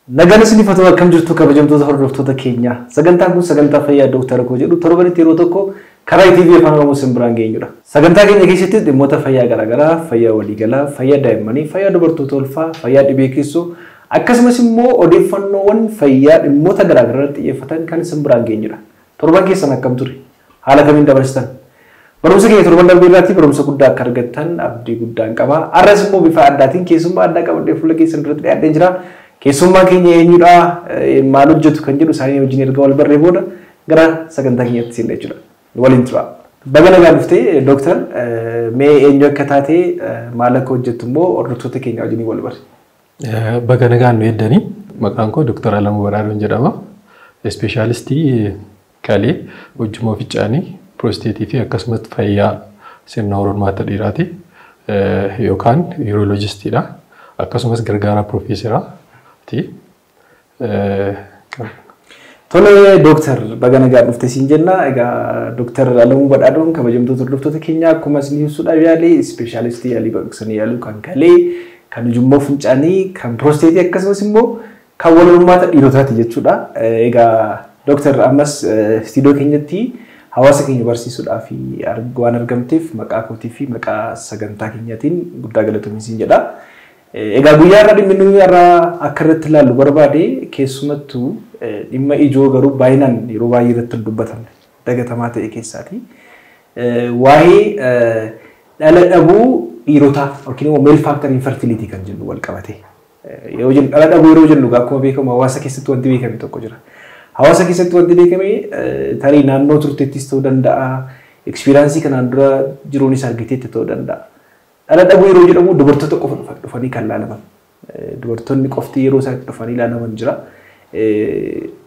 Nagaan isin fatwa akkam jirtu kabajamtoota hordoftoota keenya. Sagantaan kun sagantaa fayyaa Dr. Koo jedhu torbanitti yeroo tokko karaa TV afaan Oromoo simbiraan geenyudha. Sagantaa keenya keessatti dhimmoota fayyaa garaagaraa, fayyaa waliigalaa, fayyaa daa'immanii, fayyaa dubartoota ulfaa, fayyaa dhibee keessoo akkasumas immoo odeeffannoowwan fayyaa dhimmoota garaagaraa xiyyeeffatan kan simbiraan geenyudha. Torban keessan akkam ture? Haala kamiin dabarsitan? Barumsa keenya torban darbee irratti barumsa guddaa akka argattan abdii guddaan qaba. Arras immoo bifa addaatiin keessummaa addaa qabadhee fuula keessan irratti dhiyaatee jira. Keessummaa keenya eenyudha? Maal hojjetu kan jedhu isaanii wajjin erga wal barree booda gara sagantaa keenyatti siin jechuudha. Waliin tura. Baga nagaa dhuftee Dooktar mee eenyu akka taate maal akka hojjettu immoo hordoftoota keenya wajjin wal barre. Baga nagaa nu eeddanii maqaan koo Dooktar Alamuu Baraadoon jedhama. Ispeeshaalistii kalee hojjummoo ficcaanii piroosteetii fi akkasumas fayyaa sirna hormaata dhiiraati yookaan yuuroloojistiidha. Akkasumas gargaaraa piroofeesaraa. Tole Dooktar baga nagaa dhuftee siin jenna. Egaa Dooktar Alamuu Badhaadoon kabajamtoota hordoftoota keenya akkuma isin ibsuudhaaf yaalee ispeeshaalistii yaalii baqaqsanii yaaluu kan kalee kan ujummoo fincaanii kan piroosteetii akkasumas immoo kan wal hormaata dhiirotaati jechuudha. Egaa Dooktar ammas istiidiyoo keenyatti hawaasa keenya barsiisuudhaaf waan argamteef maqaa kootii fi maqaa sagantaa keenyaatiin guddaa galatoomi siin jedha. Egaa guyyaa irraa dhimmi nuyi irraa akka irratti ilaallu barbaade keessumattuu dhimma ijoo garuu baay'inaan yeroo baay'ee irratti dubbatamne dagatamaa ta'e keessaati. Waa'ee dhala dhabuu dhiirotaa yookiin immoo male factor infertility kan jennu wal qabate. Yoo jennu dhala dhabuu yeroo jennu akkuma beekamu hawaasa keessatti wanti beekame tokko jira. Hawaasa keessatti wanti beekame tarii naannoo turteettis ta'uu danda'a, ekspiriyaansii kanaan dura jiruunis argiteetti ta'uu danda'a. Dhala dhabuu yeroo jedhamu dubartoota qofa dhufanii kan ilaalaman. Dubartoonni qofti yeroo isaatti dhufanii ilaalaman jira.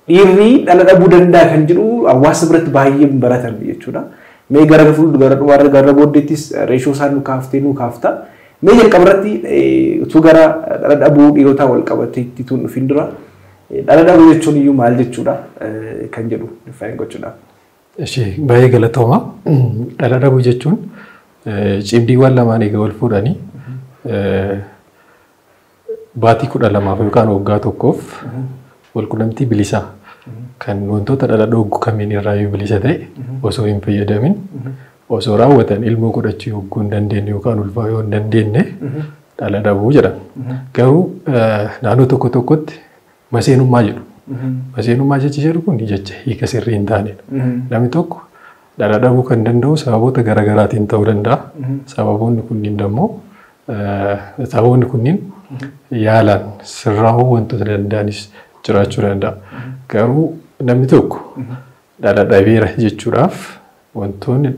Dhiirri dhala dhabuu danda'a kan jedhu hawaasa biratti baay'ee baratan jechuudha. Mee gara fuuldura gara booddeettis reeshoo isaan nu kaaftee nu kaafta. Mee jalqaba irratti utuu gara dhala dhabuu dhiirotaa wal qabateetti tun dhufin dura dhala dhabuu jechuun iyyuu maal jechuudha kan jedhu ifaan gochuudha. Ishee baay'ee galatooma. Dhala dhabuu jechuun cimdiiwwan lamaan egaa wal fuudhanii baatii 12 yookaan waggaa tokkoof wal quunnamtii bilisaa kan wantoota dhala dhoogu kamiin irraa bilisa ta'e osoo hin fayyadamin osoo raawwatan ilmoo godhachuu yogguu hin dandeenye yookaan ulfaa yoo hin dandeenye dhala dhabuu jedhama. Garuu naannoo tokko tokkotti maseenummaa jedhu. Maseenummaa jechi jedhu kun jecha hiika sirrii hin taanedha. Namni tokko dhala dhabuu kan danda'u sababoota garaagaraatiin ta'uu danda'a. Sababoonni kunniin yaalaan sirraa'uu wantoota danda'anis jiraachuu danda'a. Garuu namni tokko dhala dhabeera jechuudhaaf wantoonni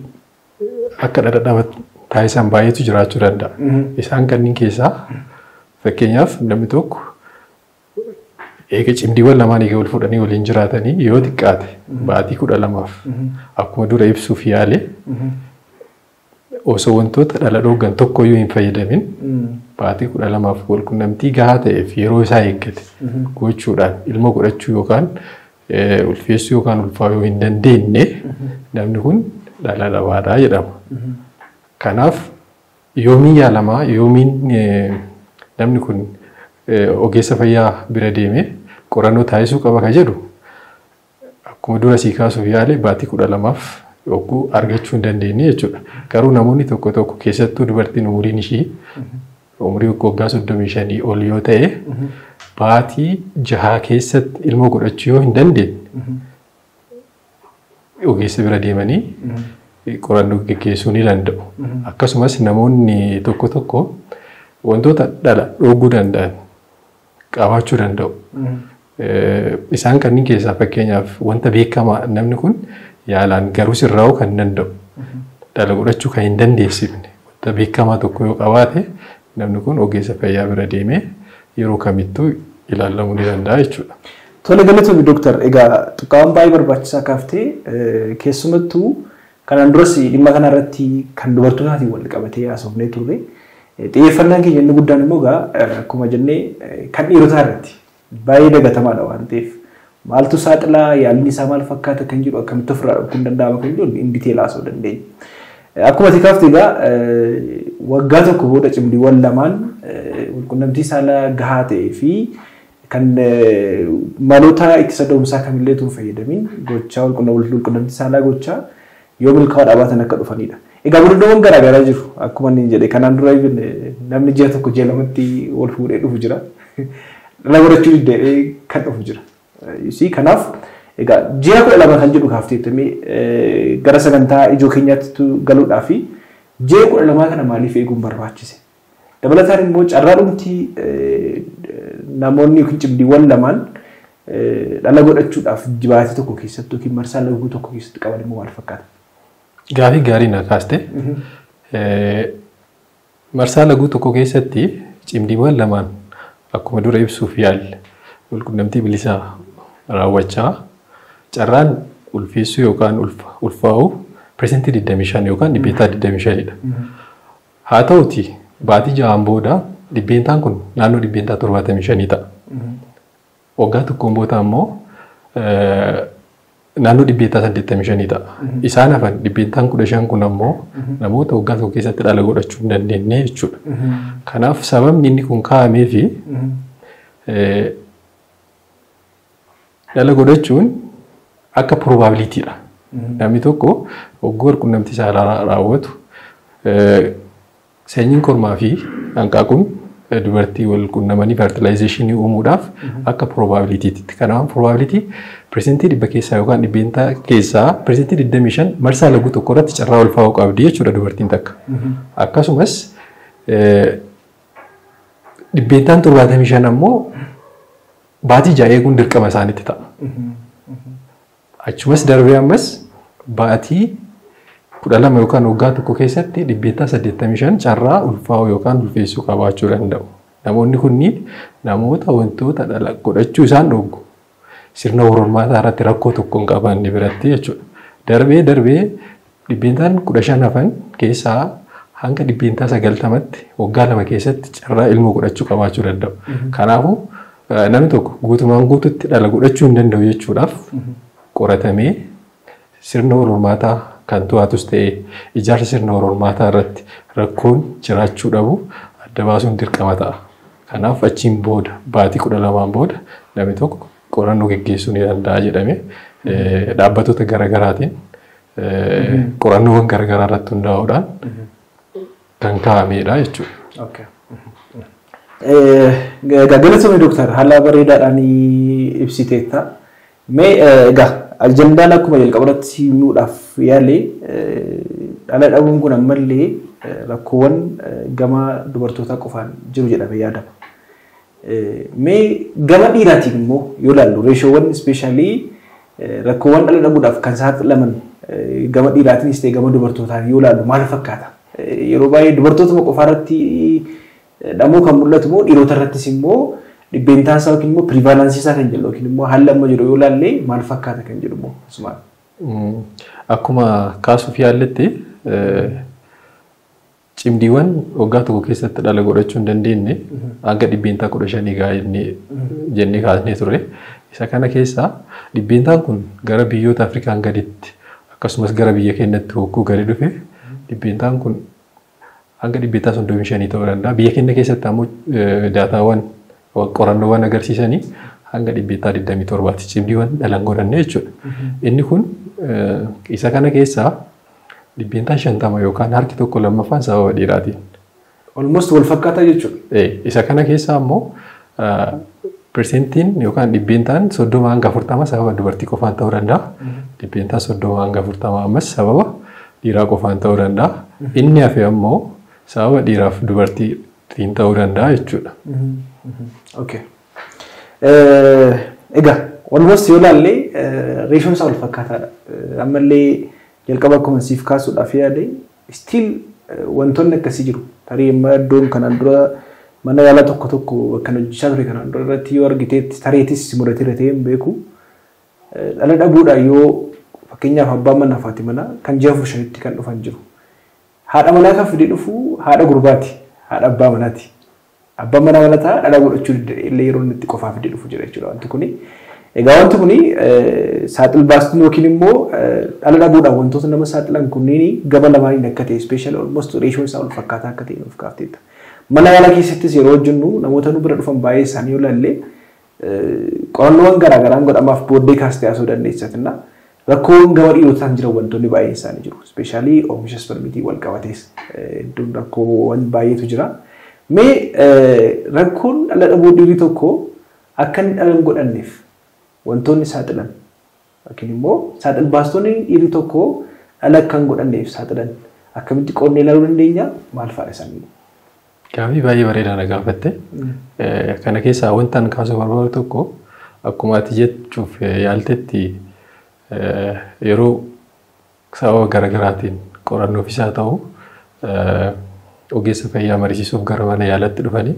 akka dhala dhaba taasisan baay'eetu jiraachuu danda'a. Isaan kanneen keessaa fakkeenyaaf namni tokko eega cimdiiwwan lamaan eega wal fuudhanii waliin jiraatanii yoo xiqqaate baatii 12f akkuma dura ibsuuf yaale osoo wantoota dhala dhoogan tokkoyyuu hin fayyadamin baatii 12f wal quunnamtii gahaa ta'eef yeroo isaa eeggate gochuudhaan ilma godhachuu yookaan ulfeessuu yookaan ulfaa yoo hin dandeenye namni kun dhala dhabaadhaa jedhama. Kanaaf yoomiin yaalamaa yoomiin namni kun ogeessa fayyaa bira deemee qorannoo taasisuu qaba kan jedhu akkuma dura sii kaasuuf yaale baatii 12f yogguu argachuu hin dandeenye jechuudha. Garuu namoonni tokko tokko keessattuu dubartiin umuriin ishii umurii waggaa 35 ol yoo ta'e baatii 6 keessatti ilmoo godhachuu yoo hin dandeenye ogeessa bira deemanii qorannoo gaggeessuu ni danda'u. Akkasumas namoonni tokko tokko wantoota dhala dhooguu danda'an qabaachuu danda'u. Isaan kanneen keessaa fakkeenyaaf wanta beekamaa namni kun yaalaan garuu sirraa'uu kan danda'u. Dhala godhachuu kan hin dandeessifne wanta beekamaa tokko yoo qabaate namni kun ogeessa fayyaa bira deemee yeroo kamittuu ilaalamuu ni danda'a jechuudha. Tole galatoomii Dooktar. Egaa tuqaawwan baay'ee barbaachisaa kaaftee keessumattuu kanaan duras dhimma kanarratti kan dubartootaatiin wal qabatee haasofnee turre. Xiyyeeffannaan keenya inni guddaan immoo akkuma jennee kan dhiirotaa irratti baay'ee dagatamaadha waan ta'eef maaltu saaxilaa yaalni isaa maal fakkaata kan jedhu akkamitti ofirraa dhorkuun danda'ama kan jedhu in diteela haasa'uu dandeenya. Akkuma ati kaafte egaa waggaa tokko booda cimdiiwwan lamaan wal quunnamtii saalaa gahaa ta'ee fi kan maloota ittisa da'umsaa kamillee tun fayyadamin gochaa walqunnamtii saalaa gochaa yoo milkaa'uu dhaabatan akka dhufanidha. Egaa bineeldoowwan garaagaraa jiru akkuma inni jedhe kanaan dura namni ji'a tokko ji'a lamatti wal fuudhee dhufu jira. Dhala godhachuu diddee kan dhufu jira. Kanaaf egaa ji'a 12 kan jedhu kaafteettamee gara sagantaa ijoo keenyaatti galuudhaa fi ji'a 12 kana maaliif eeguun barbaachise? Dabalataan immoo carraa dhumti namoonni yookiin cimdiiwwan lamaan dhala godhachuudhaaf jibaatii tokko keessatti yookiin marsaa laguu tokko keessatti qaban immoo maal fakkaata? Gaafii gaarii na kaaste. Marsaa laguu tokko keessatti cimdiiwwan lamaan akkuma dura ibsuuf yaalle walqunnamtii bilisaa raawwachaa carraan ulfeessuu yookaan ulfaa'uu persentii 25 yookaan dhibbeentaa 25dha. Haa ta'uti baatii ja'aan booda dhibbeentaan kun naannoo dhibbeentaa 75 ta'a. Waggaa tokkoon booda ammoo naannoo dhibbeentaa 85 ta'a. Isaan hafan dhibbeentaan 15 kun ammoo namoota waggaa tokko keessatti dhala godhachuu hin dandeenye jechuudha. Kanaaf sababni inni kun kaa'amee fi dhala godhachuun akka probabilitiidha. Namni tokko waggaa walqunnamtii saalaa raawwatu sanyiin kormaa fi hanqaaquun dubartii walqunnamanii fertilizationii uumuudhaaf akka probabilitiitti. Kanaaf probabilitii persentii 100 keessaa yookaan dhibbeentaa keessaa persentii 25 marsaa laguu tokko irratti carraa ulfaa'uu qabdi jechuudha dubartiin takka. Akkasumas dhibbeentaan 75 ammoo baatii ja'a eeguun dirqama isaanitti ta'a. Achumas darbee ammas baatii 12 yookaan waggaa tokko keessatti dhibbeentaa 85 carraa ulfaa'uu yookaan ulfeessuu qabaachuu danda'u. Namoonni kunniin namoota wantoota dhala godhachuu isaan dhowwu sirna hormaataa irratti rakkoo tokko hin qabanne biratti jechuudha. Darbee dhibbeentaan 15 hafan keessaa hanga dhibbeentaa 90tti waggaa 2 keessatti carraa ilmoo godhachuu qabaachuu danda'u. Kanaafuu namni tokko guutumaan guututti dhala godhachuu hin danda'u jechuudhaaf qoratamee sirna hormaataa kan to'atus ta'e ijaarsa sirna hormaataa irratti rakkoon jiraachuu dhabu adda baasuun dirqama ta'a. Kanaaf achiin booda baatii 12 booda namni tokko qorannoo gaggeessuu ni danda'a jedhamee dhaabbattoota garaagaraatiin qorannoowwan garaagaraa irratti hundaa'uudhaan kan kaa'amedha jechuudha. Galatoomi Dooktar haala bareedaadhaan ibsiteetta. Mee egaa ajandaan akkuma jalqabarratti himuudhaaf yaale dhala dhabuun kun ammallee rakkoowwan gama dubartootaa qofaan jiru jedhamee yaadama. Mee gama dhiiraatiin immoo yoo ilaallu reeshoowwan ispeeshaalii rakkoowwan dhala dhabuudhaaf kan saaxilaman gama dhiiraatiinis ta'e gama dubartootaan yoo ilaallu maal fakkaata? Yeroo baay'ee dubartoota qofaa irratti dhamuu kan mul'atu immoo dhiirota irrattis immoo dhibbeentaan isaa yookiin immoo pirivaalansii isaa kan jedhu yookiin immoo haalli amma jiru yoo ilaalle maal fakkaata kan jedhu immoo asumaan. Akkuma kaasuuf yaalletti cimdiiwwan waggaa tokko keessatti dhala godhachuu hin dandeenye hanga dhibbeentaa 15 gaa'inni jennee kaasnee turre. Isa kana keessaa dhibbeentaan kun gara biyyoota Afrikaan gaditti akkasumas gara biyya keenyatti hogguu gadi dhufe dhibbeentaan kun hanga dhibbeentaa 35 ta'uu danda'a. Biyya keenya keessatti ammoo daataawwan qorannoowwan agarsiisanii hanga dhibbeentaa 27 cimdiiwwan dhalan godhanne jechuudha. Inni kun isa kana keessaa dhibbeentaa 50 yookaan harki tokko lammaffaan sababa dhiiraatiin. Almost wal fakkaata jechuudha. Isa kana keessaa ammoo persentiin yookaan dhibbeentaan 30 hanga 40 sababa dubartii qofaan ta'uu danda'a. Dhibbeentaa 30 hanga 40 ammas sababa dhiiraa qofaan ta'uu danda'a. Inni hafe ammoo sababa dhiiraaf dubartiin ta'uu danda'a jechuudha. Okay. Egaa almost yoo ilaalle reeshoon isaa wal fakkaataadha. Ammallee jalqaba akkuma siif kaasuudhaaf yaade still wantoonni akkasii jiru. Tarii amma iddoon kanaan dura mana yaalaa tokko kan hojjechaa ture kanaan dura irratti yoo argiteetti tareetis mudatee hin beeku. Dhala dhabuudhaan yoo fakkeenyaaf abbaan manaa fi mana kan ji'a 4-5tti kan dhufan jiru. Haadha manaa kan fidee dhufu haadha gurbaati. Haadha abbaa manaati. Abbaan manaa malataa dhala godhachuu illee yeroo inni itti qofaa fidee dhufu jira jechuudha wanti kuni. Egaa wanti kuni saaxil baastuun yookiin immoo dhala dhabuudhaan wantoota nama saaxilan kunniin gaba lamaaniin akka ta'e special almost reeshoon isaa wal fakkaataa akka ta'e nuuf kaafteetta. Mana yaalaa keessattis yeroo hojjennu namoota nu bira dhufan baay'ee isaanii yoo ilaalle qorannoowwan garaagaraan godhamaaf booddee kaastee haasoo dandeessatina. Rakkoon gama dhiirotaan jiran wantoonni baay'een isaanii jiru. Ispeeshaalii oomisha spermiitii wal qabatees iddoon rakkoowwan baay'eetu jira. Mee rakkoon dhala dhabuu dhiirri tokko akka inni dhala hin godhanneef wantoonni saaxilan yookiin immoo saaxil baastonni dhiirri tokko dhala akka hin godhanneef saaxilan akkamitti qoonnee ilaaluu dandeenya maal fa'aa isaanii? Gaaffii baay'ee bareedaa na gaafatte. Kana keessaa wanta an kaasuu barbaadu tokko akkuma ati jechuuf yaaltetti yeroo sababa garaagaraatiin qorannoof isaa ta'u ogeessa fayyaa mariisisuuf gara mana yaalaatti dhufanii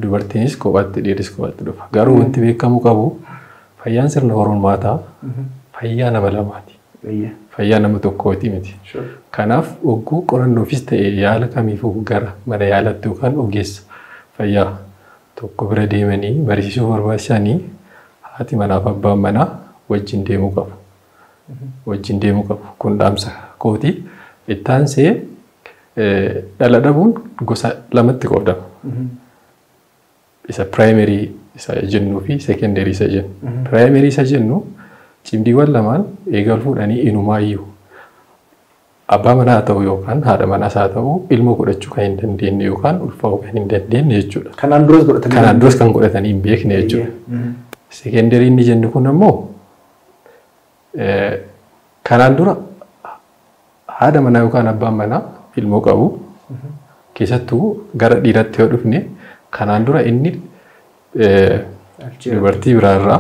dubartiinis kophaatti dhiirris kophaatti dhufa. Garuu wanti beekamuu qabu fayyaan sirna hormaataa fayyaa nama lamaati. Fayyaa nama tokkooti miti. Kanaaf ogguu qorannoofis ta'e yaala kamiifuu gara mana yaalaatti yookaan ogeessa fayyaa tokko bira deemanii mariisisuu barbaachisanii haati manaaf abbaan manaa wajjin deemuu qabu. Wajjin deemuu qabu. Kun dhaamsa kooti. Itti aansee dhala dhabuun gosa lamatti qoodama. Isa primary isa jennu fi secondary isa jennu. Primary isa jennu cimdiiwwan lamaan eegal fuudhanii inumaayyuu abbaa manaa ta'u yookaan haadha manaas haa ta'u ilma godhachuu kan hin dandeenye yookaan ulfaa'uu kan hin dandeenye jechuudha. Kanaan duras kan godhatanii hin beekne jechuudha. Secondary inni jennu kun ammoo kanaan dura haadha manaa yookaan abbaan manaa ilmoo qabu keessattuu gara dhiiratti yoo dhufne kanaan dura inni dubartii biraarraa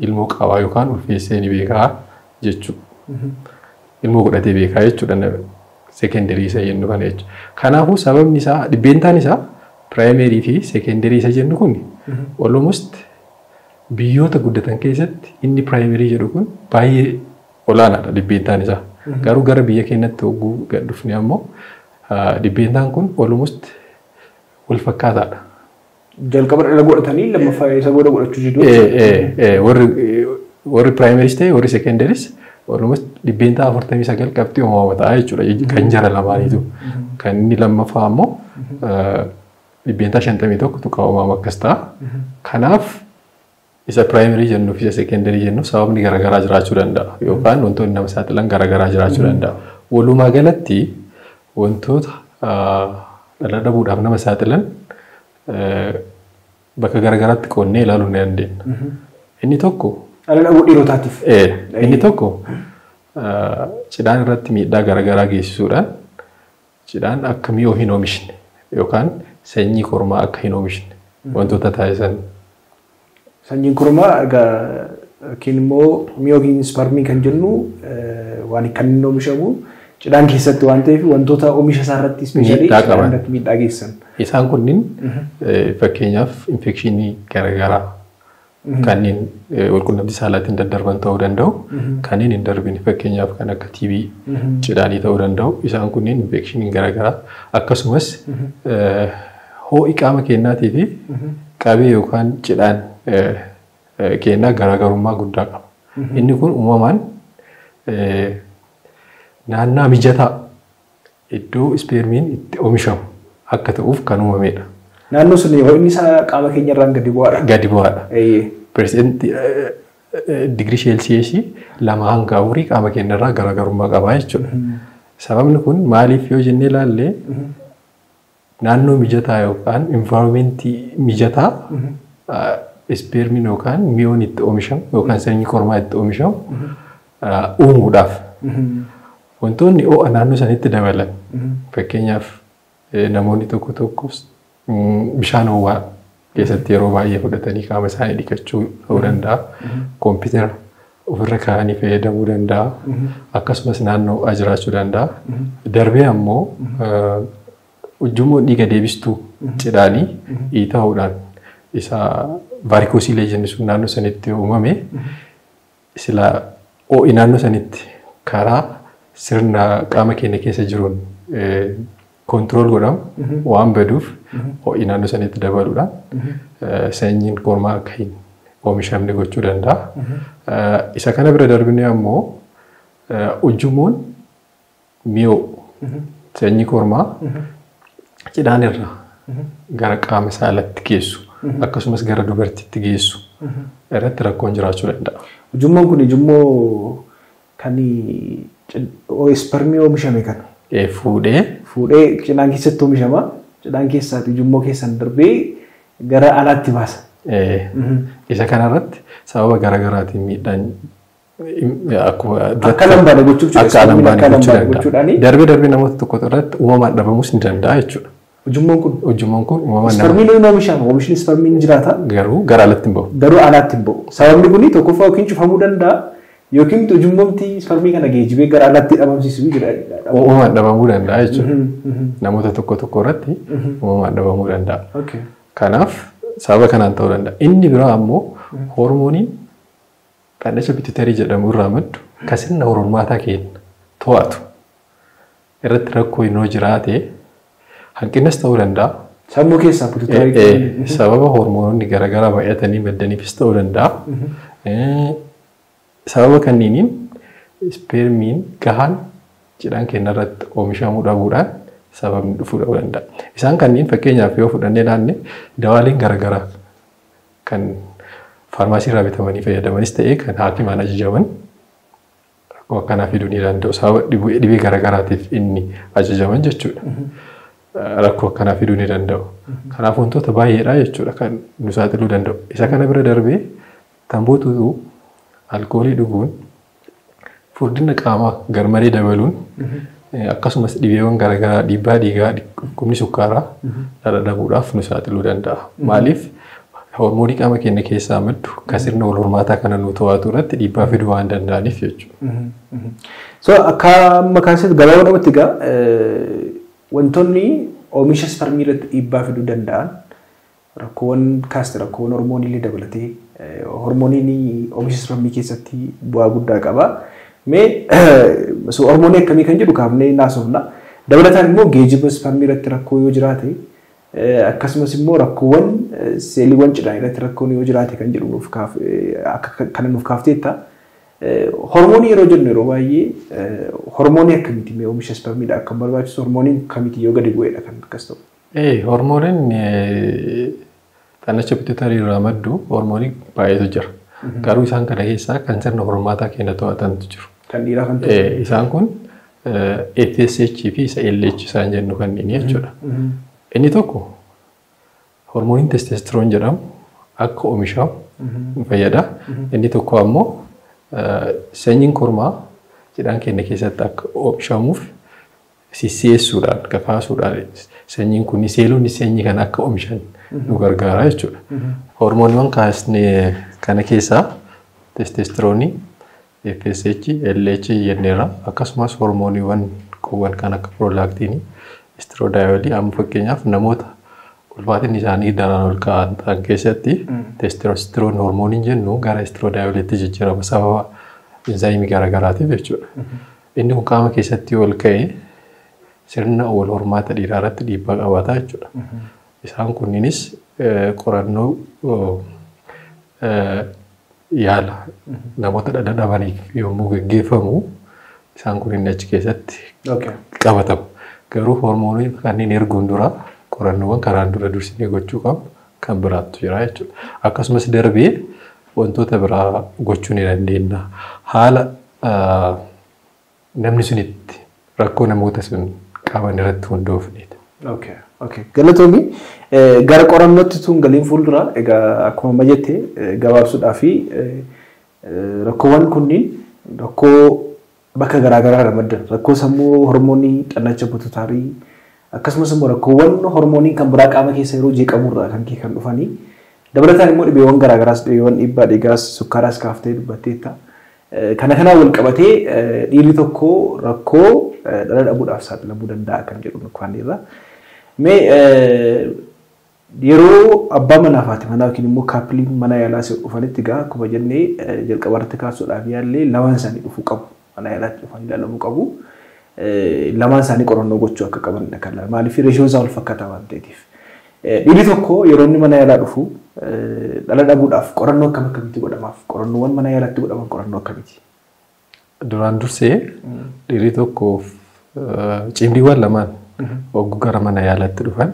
ilmoo qabaa yookaan ulfeessee ni beekaa jechuudha. Ilmoo godhatee beekaa jechuudha secondary isa jennu kana jechuudha. Kanaafuu sababni isaa dhibbeentaan isaa primary fi secondary isa jennu kun almost biyyoota guddatan keessatti inni primary jedhu kun baay'ee olaanaadha dhibbeentaan isaa. Garuu gara biyya keenyatti hogguu gad dhufne ammoo dhibbeentaan kun almost wal fakkaataadha. Jalqaba dhala godhatanii lammaffaa isa booda godhachuu jiru. Warri primaries ta'e warri secondaries almost dhibbeentaa 49 qabxii uumama ta'a jechuudha kan jara lamaaniitu. Kan inni lammaffaa ammoo dhibbeentaa 51 tuqaa uumama akkas ta'a. Kanaaf isa primary jennu fi isa secondary jennu sababni garaagaraa jiraachuu danda'a yookaan wantoonni nama saaxilan garaagaraa jiraachuu danda'a. Walumaa galatti wantoota dhala dhabuudhaaf nama saaxilan bakka garaagaraatti qoonnee ilaaluu ni dandeenya. Inni tokko dhala dhabuu dhiirotaatiif. Inni tokko cidhaan irratti miidhaa garaagaraa geessisuudhaan cidhaan akka mi'oo hin oomishne yookaan sanyii kormaa akka hin oomishne wantoota taasisan. Sanyiin kormaa yookiin immoo mi'oo spermii kan jennu waan kan inni oomishamu cidhaan keessatti waan ta'eef wantoota oomisha isaa irratti ispeeshaalii miidhaa geessan. Isaan kunniin fakkeenyaaf infekshinii garaagaraa kanneen walqunnamtii saalaatiin daddarban ta'uu danda'u. Kanneen hin darbine fakkeenyaaf kan akka TB cidhaanii ta'uu danda'u. Isaan kunniin infekshinii garaagaraa akkasumas ho'i qaama keenyaatii fi qabee yookaan cidhaan keenyaa garaagarummaa guddaa qaba. Inni kun uumamaan naannaa mijataa iddoo ispeermiin itti oomishamu akka ta'uuf kan uumamedha. Naannoo sun ho'i isaa qaama keenya irraan gadi bu'aadha. Gadi bu'aadha. Persentii digirii Seelsiyesii 2 hanga 4 qaama keenya irraa garaagarummaa qaba jechuudha. Sababni kun maaliif yoo jennee ilaalle naannoo mijataa yookaan environmentii mijataa ispeermiin yookaan mi'oon itti oomishamu yookaan sanyii kormaa itti oomishamu uumuudhaaf wantoonni ho'a naannoo sanitti dabalan fakkeenyaaf namoonni tokko tokko bishaan ho'aa keessatti yeroo baay'ee fudhatanii qaama isaanii dhiqachuu ta'uu danda'a. Koompitara ofirra kaa'anii fayyadamuu danda'a. Akkasumas naannoo ho'aa jiraachuu danda'a. Darbee ammoo ujjummoo dhiiga deebistuu cidhaanii dhiita'uudhaan isa vaarikoosiilee jennu sun naannoo sanitti uumame sila ho'i naannoo sanitti karaa sirna qaama keenya keessa jiruun kontirool godhamu waan baduuf ho'i naannoo sanitti dabaluudhaan sanyiin kormaa akka hin oomishamne gochuu danda'a. Isa kana bira darbinee ammoo ujjummoon mi'oo sanyii kormaa cidhaan irraa gara qaama saalatti geessu akkasumas gara dubartiitti geessu irratti rakkoon jiraachuu danda'a. Ujummoon kun ujummoo kan spermii oomishame kan fuudhee cidhaan keessatti oomishama. Cidhaan keessaati ujummoo keessan darbee gara alaatti baasa. Isa kanarratti sababa garaagaraatiin miidhaan akka lambaadha gochuudha. Darbee namoota tokko irratti uumamaan dhabamuus ni danda'a jechuudha. Ujummoon kun uumamaan spermiin oomishama. Oomishni spermiin jiraata. Garuu gara alaatti hin bahu. Garuu alaatti hin bahu. Sababni kun tokkoffaa yookiin cufamuu danda'a yookiin ujummoomti spermii kana geejjibee gara alaatti dhabamsiisuu jira. Uumamaan dhabamuu danda'a jechuudha. Namoota tokko irratti uumamaan dhabamuu danda'a. Kanaaf sababa kanaan ta'uu danda'a. Inni biraa ammoo hormooniin dhadhacha pituitarii jedhamu irraa maddu kan sirna hormaataa keenya to'atu irratti rakkoo yoo jiraate hanqinas ta'uu danda'a. Sammuu keessaa pituitarii sababa hormoonni garaagaraa baay'atanii maddaniifis ta'uu danda'a. Sababa kanniiniin spermiin gahaan cidhaan keenya irratti oomishamuu dhabuudhaan sababni dhufuu danda'a. Isaan kanneen fakkeenyaaf yoo fudhannee ilaalle dawaaleen garaagaraa kan faarmaasii irraa bitamanii fayyadamanis ta'ee kan haakimaan ajajaman rakkoo akkanaa fiduu ni danda'u. Sababa dhibee garaagaraatiif inni ajajaman jechuudha. Rakkoo akkanaa fiduu ni danda'u. Kanaaf wantoota baay'eedha jechuudha kan nu saaxiluu danda'u. Isa kana bira darbee tamboo tuutuu alkoolii dhuguun furdina qaamaa garmalee dabaluun akkasumas dhibeewwan garaagaraa dhiibbaa dhiigaa dhukkubni sukkaaraa dhabuudhaaf nu saaxiluu danda'a. Maaliif hormoonii qaama keenya keessaa maddu kan sirna wal hormaataa kana nu to'atu irratti dhiibbaa fiduu waan danda'aniif jechuudha. So akka makaasatti gabaabaa namatti egaa wantoonni oomisha spermii irratti dhiibbaa fiduu danda'an rakkoowwan kaasti rakkoowwan hormoonii illee dabalatee hormooniin oomisha spermii keessatti bu'aa guddaa qaba. Mee hormoonii akkamii kan jedhu kaafnee naasofna. Dabalataan immoo geejjiba spermii irratti rakkoo yoo jiraate akkasumas immoo rakkoowwan seeliiwwan cidhaan irratti rakkoon yoo jiraate kan jedhu nuuf kana nuuf kaafteetta. Hormoonii yeroo jennu yeroo baay'ee hormoonii akkamiiti mee oomisha spermiidha akka barbaachisu hormooniin kamiiti yoo gadi bu'eedha kan akkas ta'u. Hormooniin dhadhacha pituitarii irraa maddu hormoonii baay'eetu jira. Garuu isaan kana keessaa kan sirna hormaataa keenya to'atantu jiru. Kan dhiiraa kan ta'u. Isaan kun FSH fi isa LH isaan jennu kanneen jechuudha. Inni tokko hormooniin testosteroon jedhamu akka oomishamu fayyada. Inni tokko ammoo sanyiin kormaa cidhaan keenya keessatti akka oomishamuuf sisseessuudhaan kakaasuudhaan sanyiin kun seeloonni sanyii kana akka oomishan nu gargaara jechuudha. Hormooniiwwan kaasne kana keessaa testosteroonii, FSH, LH jenneerra akkasumas hormooniiwwan kuuwwan kan akka prolaktiinii, estradiyoolii amma fakkeenyaaf namoota ulfaatinni isaanii daran ol ka'an ta'an keessatti testosteroon hormooniin jennu gara estradiyooliitti jijjiirama sababa enzaayimii garaagaraatiif jechuudha. Inni kun qaama keessatti ol ka'ee sirna wal hormaata dhiiraa irratti dhiibbaa qabaata jechuudha. Isaan kunniinis qorannoo yaala namoota dhadha dhabaniif yommuu gaggeeffamu isaan kunniin achi keessatti qabatamu. Garuu hormoonii kanneen erguun dura qorannoowwan karaan dura dursinee gochuu qabnu kan biraattu jira jechuudha. Akkasumas darbee wantoota biraa gochuu ni dandeenya. Haala namni sun itti rakkoo namoota sun qaban irratti hundoofneeti. Galatoomii gara qorannootti tun galiin fuuldura egaa akkuma majjette gabaabsuudhaa fi rakkoowwan kunniin rakkoo bakka garaagaraa ramaddan rakkoo sammuu hormoonii dhadhacha pituitarii akkasumas immoo rakkoowwan hormoonii kan biraa qaama keessa yeroo jeeqamurraa kan dhufanii dabalataan immoo dhibeewwan garaagaraas dhibeewwan dhiibbaa dhiigaas sukkaaraas kaaftee dubbatteetta. Kana kanaan wal qabatee dhiirri tokko rakkoo dhala dhabuudhaaf saaxilamuu danda'a kan jedhu nukaanirra. Mee yeroo abbaa manaa fi haati manaa yookiin immoo kaappiliin mana yaalaa dhufanitti egaa akkuma jennee jalqabarratti kaasuudhaaf yaallee lamaan isaanii dhufuu qabu. Mana yaalaatti dhufanii ilaalamuu qabu. Lamaan isaanii qorannoo gochuu akka qabanidha kan maaliif reeshiyoon isaa wal fakkaataa waan ta'eef. Dhiirri tokko yeroo inni mana yaalaa dhufu dhala dhabuudhaaf qorannoo akkamitti godhamaaf? Qorannoowwan mana yaalaatti godhaman qorannoo akkamiiti? Duraan dursee dhiirri tokkoof cimdiiwwan lamaan ogguu gara mana yaalaatti dhufan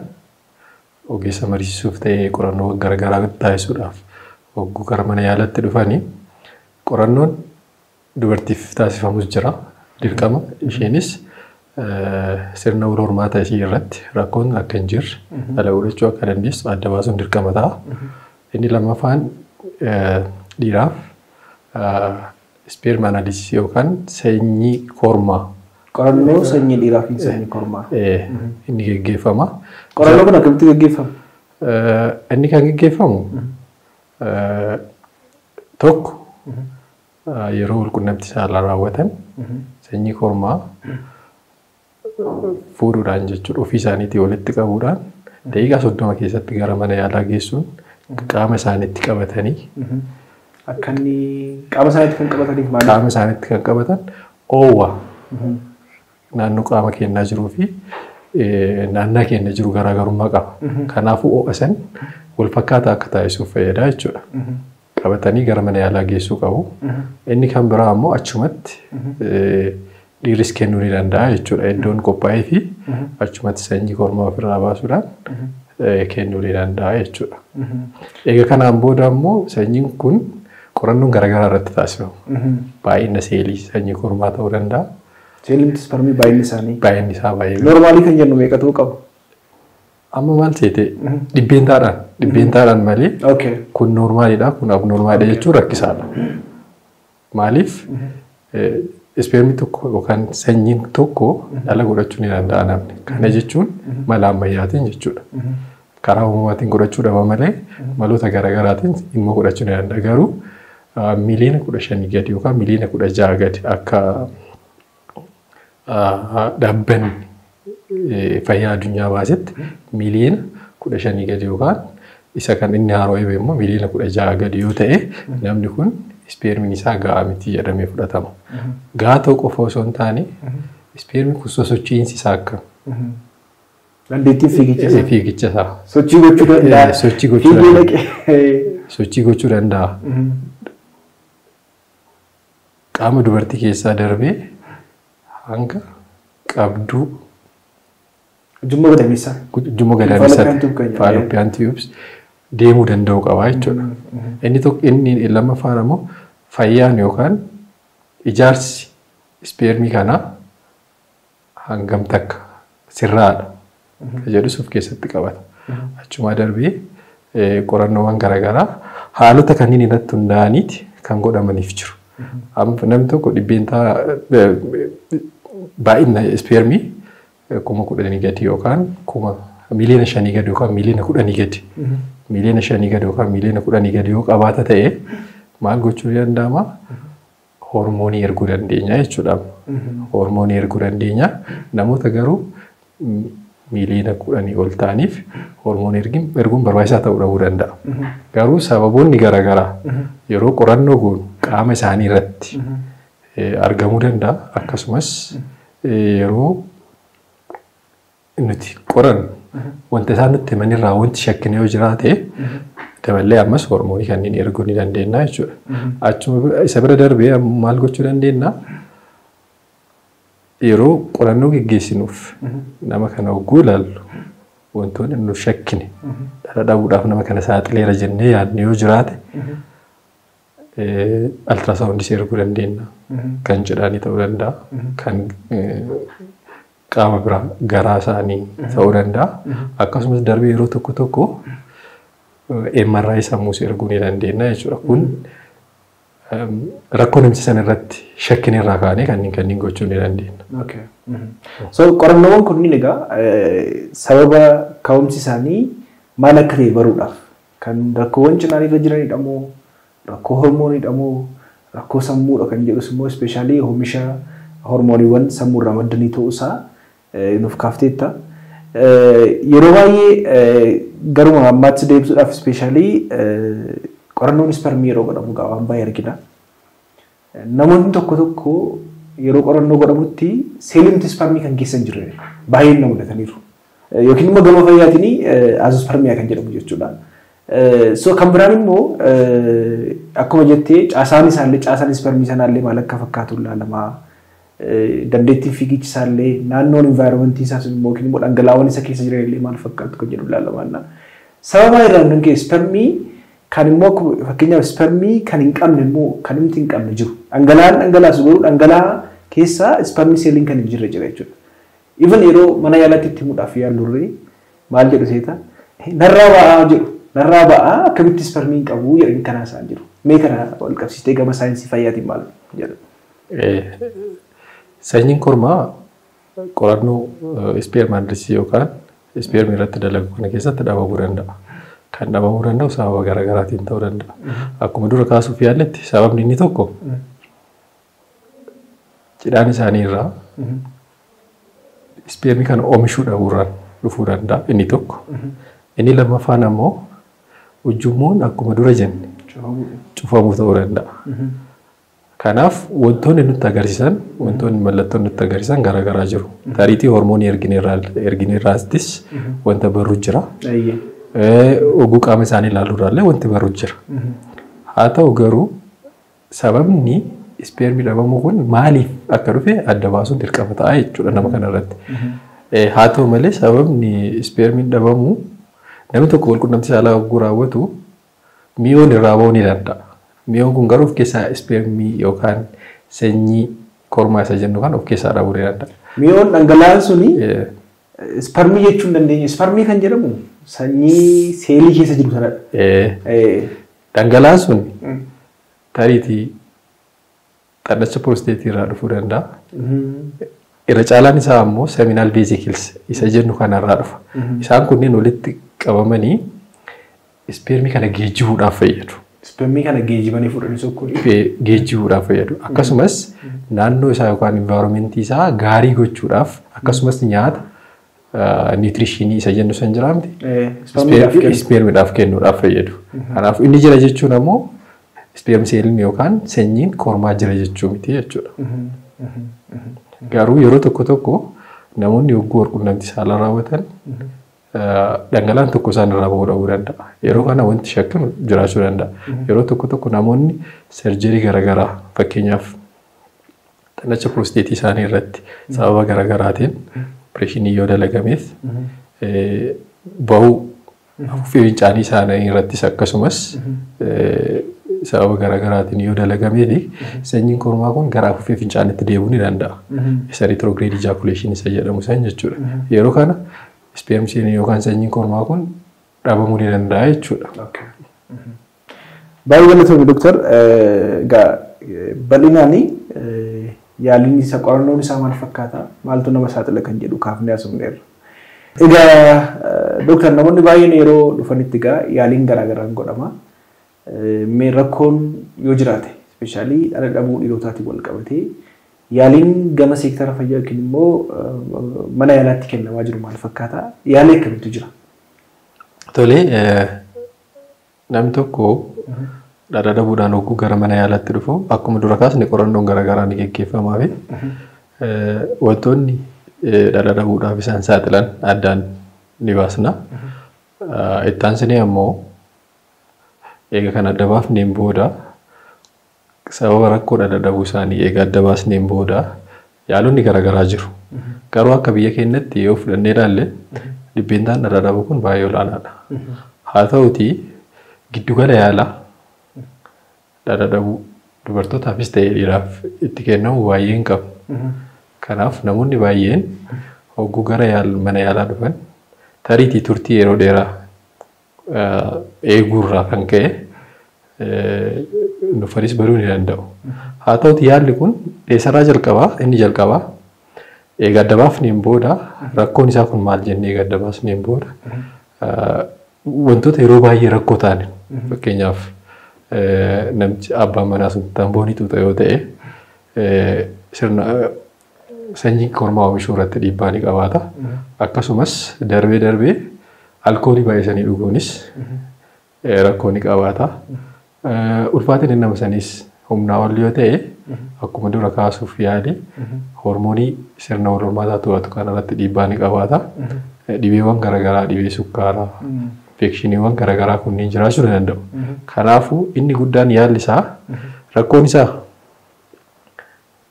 ogeessa mariisisuuf ta'ee qorannoo garaagaraa taasisuudhaaf hogguu gara mana yaalaatti dhufanii qorannoon dubartiif taasifamus jira dirqama isheenis sirna wal hormaataa ishee irratti rakkoon akka hin jirre dhala godhachuu akka dandeessu adda baasuun dirqama ta'a. Inni lammaffaan dhiiraaf sperm analysis yookaan sanyii kormaa. Qorannoo sanyii dhiiraa fi sanyii kormaa. Inni geggeeffama. Qorannoo kun akkamitti geggeeffama? Inni kan geggeeffamu tokko yeroo walqunnamtii saalaa raawwatan sanyii kormaa fuudhuudhaan jechuudha ofii isaaniitii walitti qabuudhaan daqiiqaa 30 keessatti gara mana yaalaa geessuun qaama isaaniitti qabatanii akka inni qaama isaaniitti kan qabataniif maali? Qaama isaaniitti kan qabatan oowwa naannoo qaama keenyaa jiruu fi naannaa keenya jiru garaagarummaa qaba. Kanaafuu oo'asan wal fakkaataa akka taasisuuf fayyada jechuudha. Qabatanii gara mana yaalaa geessuu qabu. Inni kan biraa ammoo achumatti dhiiris kennuu ni danda'a jechuudha. Iddoon qophaa'ee fi achumatti sanyii kormaa ofirraa baasuudhaan kennuu ni danda'a jechuudha. Egaa kanaan booda ammoo sanyiin kun qorannoon garaagaraa irratti taasifamu. Baay'ina seelii sanyii kormaa ta'uu danda'a. Seeliin spermii baay'inni isaanii? Baay'inni isaa baay'ee. Noormaalii kan jennu meeqa ta'uu qabu? Amma maal seete dhibbeentaadhaan malee kun noormaaliidha kun abnoormaaliidha jechuun rakkisaadha. Maaliif spermii tokko yookaan sanyiin tokko dhala godhachuu ni danda'a namni. Kana jechuun mala ammayyaatiin jechuudha. Karaa uumamaatiin godhachuu dhaba malee maloota garaagaraatiin immoo godhachuu ni danda'a. Garuu miliyoona 15 gadi yookaan miliyoona 16 gadi akka dhaabbanni fayyaa addunyaa baasetti miliyoona 15 gadi yookaan isa kan inni haara'ee immoo miliyoona 16 gadi yoo ta'e namni kun spermiin isaa gahaa miti jedhamee fudhatama. Gahaa ta'uu qofa osoo hin taane spermiin kun sosochiinsi isaa akkam? Dandeettii fiigicha isaa. Sochii gochuu danda'a. Sochii gochuu danda'a. Qaama dubartii keessaa darbee hanga qabduu ujummoo gadameessaa. Ujummoo gadameessaatti fallopian tubes deemuu danda'u qaba jechuudha. Inni lammaffaan ammoo fayyaan yookaan ijaarsi spermii kanaa hangam takka sirraadha jedhus of keessatti qabata. Achuma darbee qorannoowwan garaagaraa haalota kanneen irratti hundaa'aniiti kan godhamaniif jiru. Namni tokko dhibbeentaa baay'ina spermii 10,000 gadi yookaan miliyoona 5 gadi yookaan miliyoona 10 gadi. Miliyoona 5 gadi yookaan miliyoona 10 gadi yoo qabaata ta'e maal gochuu danda'ama? Hormoonii erguu dandeenya jechuudha. Hormoonii erguu dandeenya. Namoota garuu miliyoona 10 ol ta'aniif hormoonii erguun barbaachisaa ta'uu dhabuu danda'a. Garuu sababoonni garaagaraa yeroo qorannoo goonu qaama isaanii irratti argamuu danda'a. Akkasumas yeroo nuti qorannu wanta isaan nutti himanirraa wanti shakkine yoo jiraate daballee ammas hormoonii kanneen erguu ni dandeenya jechuudha. Achuma isa bira darbee maal gochuu dandeenya? Yeroo qorannoo geggeessinuuf nama kana hogguu ilaallu wantoonni nu shakkine dhala dhabuudhaaf nama kana saaxileera jennee yaadne yoo jiraate ultrasoundii erguu dandeenya. Kan jedhanii ta'uu danda'a. Kan qaama biraa garaa isaanii ta'uu danda'a. Akkasumas darbee yeroo tokko tokko MRI sammuus erguu ni dandeenya jechuudha. Kun rakkoo namicha sana irratti shakkine irraa kaanee kanneen gochuu ni dandeenya. So qorannoowwan kunniin egaa sababa ka'umsi isaanii maal akka ta'e baruudhaaf kan rakkoowwan cinaan irra jiranidha moo rakkoo hormooniidha moo rakkoo sammuudha kan jedhus immoo ispeeshaalii oomisha hormooniiwwan sammuurraa maddanii ta'uusaa nuuf kaafteetta. Yeroo baay'ee garuma ammaatti deebisuudhaaf ispeeshaalii qorannoon spermii yeroo godhamu waan baay'ee argina. Namoonni tokko tokko yeroo qorannoo godhamutti seeliin spermii kan keessa hin jirre baay'een nama mudataniiru. Yookiin immoo gama fayyaatiin azoospermiyaa kan jedhamu jechuudha. So kan biraan immoo akkuma jettee caasaan isaallee caasaan spermii sanaallee maal akka fakkaatu ilaalamaa. Dandeettiin fiigichi isaallee naannoon environmentii isaas immoo yookiin immoo dhangalaawwan isa keessa jiranillee maal fakkaatu kan jedhu ilaalamaa. Sababa irraan kan ka'e spermii kan immoo fakkeenyaaf spermii kan hin qabne immoo kan himti hin qabne jiru. Dhangala'aas garuu dhangala'aa keessaa spermii seeliin kan hin jirre jira jechuudha. Even yeroo mana yaalaatti itti himuudhaaf yaallurree maal jedhu seeta narraa ba'aa jedhu. Narraa ba'aa akkamitti spermiin qabu jedhanii kanaa isaan jiru. Mee kana wal qabsiistee gama saayinsii fayyaatiin maal jedhu. Sanyiin kormaa qorannoo ispeermaandirisii yookaan ispeermii irratti dalagu kana keessatti dhabamuu danda'a. Kan dhabamuu danda'u sababa garaagaraatiin ta'uu danda'a. Akkuma dura kaasuuf yaalletti sababni inni tokko cidhaan isaanii irraa ispeermii kana oomishuu dhabuurraan dhufuu danda'a inni tokko. Inni lammaffaan ammoo ujjummoon akkuma dura jenne cufamuu ta'uu danda'a. Kanaaf wantoonni nutti agarsiisan wantoonni mallattoon nutti agarsiisan garaagaraa jiru. Tariitii hormoonii ergineerraastis wanta barru jira. Oguu qaama isaanii ilaaluurraallee wanti barru jira. Haa ta'u garuu sababni ispeermii dhabamuu kun maaliif akka dhufe adda baasuun dirqama ta'a jechuudha nama kanarratti. Haa ta'u malee sababni ispeermiin dhabamuu namni tokko walqunnamtii saalaa oguu raawwatu mi'oon irraa ba'uu ni danda'a. Mi'oon kun garuu of keessaa ispeermii yookaan sanyii kormaa isa jennu kan of keessaa dhabuu ni danda'a. Mi'oon dhangala'aan suni spermii jechuun dandeenya. Spermii kan jedhamu sanyii seelii keessa jiru sanadha. Dhangala'aan sun tariitii xannacha piroosteetii irraa dhufuu danda'a. Irra caalaan isaa ammoo seminaal veesicles isa jennu kanarraa dhufa. Isaan kunneen walitti qabamanii ispeermii kana geejjibuudhaaf fayyadu. Spermii kana geejjibanii fudhanii sokkuun. Geejjibuudhaaf fayyadu. Akkasumas naannoo isaa yookaan environmentii isaa gaarii gochuudhaaf akkasumas nyaata nutritionii isa jennu san jiraamti. Ispeermiidhaaf kennuudhaaf fayyadu. Kanaaf inni jira jechuun ammoo ispeermi seeliin yookaan sanyiin kormaa jira jechuu miti jechuudha. Garuu yeroo tokko tokko namoonni yogguu walqunnamtii saalaa raawwatan dhangala'aan tokko isaan irraa bahuu dhabuu danda'a. Yeroo kana wanti shakkamu jiraachuu danda'a. Yeroo tokko tokko namoonni serjerii garaagaraa fakkeenyaaf xannacha piroosteetii isaanii irratti sababa garaagaraatiin opereeshinii yoo dalagameef bahuu afuuffee fincaanii isaanii irrattis akkasumas sababa garaagaraatiin yoo dalagameef sanyiin kormaa kun gara afuuffee fincaaniitti deemuu ni danda'a. Isa retrograde ejaculation isa jedhamu san jechuudha. Yeroo kana ispeermii yookaan sanyiin kormaa kun dhabamuu ni danda'a jechuudha. Baay'ee galatoomi doktor. Bal'inaan yaaliin isa qorannoon isaa maal fakkaata? Maaltu nama saaxila kan jedhu kaafnee asumneerra. Egaa doktor namoonni baay'een yeroo dhufanitti egaa yaaliin garaagaraan godhama. Mee rakkoon yoo jiraate ispeeshaalii dhala dhabuu dhiirotaatiin wal qabatee yaaliin gama seektara fayyaa yookiin immoo mana yaalaatti kennamaa jiru maal fakkaata? Yaalii akkamitti jira? Tolee, namni tokko dhala dhabuudhaan hogguu gara mana yaalaatti dhufu akkuma dura kaasne qorannoon garaagaraa ni gaggeeffamaa fi wantoonni dhala dhabuudhaaf isaan saaxilan addaan ni baasna. Itti aansinee ammoo eega kan adda baafneen booda sababa rakkoo dhala dhabuu isaanii eega adda baasneen booda yaalonni garaagaraa jiru. Garuu akka biyya keenyatti yoo fudhannee ilaalle dhibbeentaan dhala dhabuu kun baay'ee olaanaadha. Haa ta'uti giddugala yaalaa dhala dhabuu dubartootaafis ta'ee dhiiraaf itti kennamu baay'ee hin qabu. Kanaaf namoonni baay'een hogguu gara mana yaalaa dhufan tariitii turtii yeroo dheeraa eeguurraa kan ka'e nufanis baruu ni danda'u. Haa ta'uti yaalli kun eessarraa jalqabaa inni jalqabaa eega adda baafneen booda rakkoon isaa kun maal jennee eega adda baasneen booda wantoota yeroo baay'ee rakkoo ta'an fakkeenyaaf namichi abbaan manaa sun tamboonii xuuxa yoo ta'e sirna sanyii kormaa oomishuu irratti dhiibbaa ni qabaata. Akkasumas darbee alkoolii baay'isanii dhuguunis rakkoo ni qabaata. Ulfaatiin nama saniis humnaa ol yoo ta'e akkuma dura kaasuuf yaali hormoonii sirna wal hormaataa to'atu kanarratti dhiibbaa ni qabaata. Dhibeewwan garaagaraa dhibee sukkaaraa infekshiniiwwan garaagaraa kunniin jiraachuu danda'u. Kanaafuu inni guddaan yaalli isaa rakkoon isaa